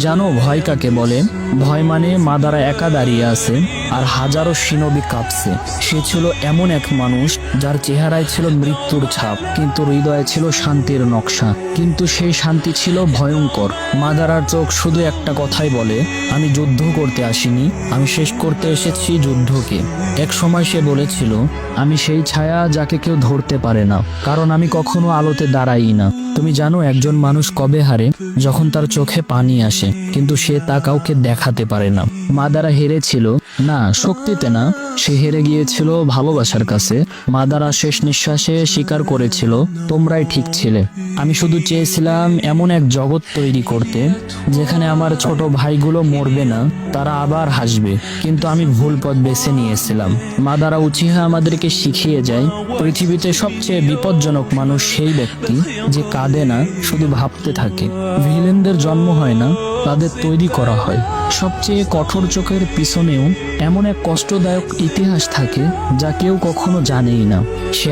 জানো ভয় কাকে বলে? ভয় মানে মাদারা একা দাঁড়িয়ে আছে আর হাজারো সিনবি কাঁপছে। সে ছিল এমন এক মানুষ যার চেহারায় ছিল মৃত্যুর ছাপ, কিন্তু হৃদয়ে ছিল শান্তির নকশা। কিন্তু সেই শান্তি ছিল ভয়ঙ্কর। মাদারার চোখ শুধু একটা কথাই বলে, আমি যুদ্ধ করতে আসিনি, আমি শেষ করতে এসেছি যুদ্ধকে। এক সময় সে বলেছিল, আমি সেই ছায়া যাকে কেউ ধরতে পারে না, কারণ আমি কখনো আলোতে দাঁড়াই না। তুমি জানো একজন মানুষ কবে হারে? যখন তার চোখে পানি আসে, কিন্তু সে তা কাউকে দেখাতে পারে না। মাদারা হেরেছিল না শক্তিতে না, সে হেরে গিয়েছিল ভালোবাসার কাছে। মাদারা শেষ নিঃশ্বাসে স্বীকার করেছিল, তোমরাই ঠিক ছিলে। আমি শুধু চেয়েছিলাম এমন এক জগৎ তৈরি করতে যেখানে আমার ছোট ভাইগুলো মরবে না, তারা আবার হাসবে। কিন্তু আমি ভুল পথ বেছে নিয়েছিলাম। মাদারা উচিহা আমাদেরকে শিখিয়ে যায়, পৃথিবীতে সবচেয়ে বিপজ্জনক মানুষ সেই ব্যক্তি যে কাঁদে না, শুধু ভাবতে থাকে। ভিলেনদের জন্ম হয় না, তাদের তৈরি করা হয়। সবচেয়ে কঠোর চোখের পিছনেও এমন এক কষ্টদায়ক ইতিহাস থাকে যা কেউ কখনো জানেই না। সে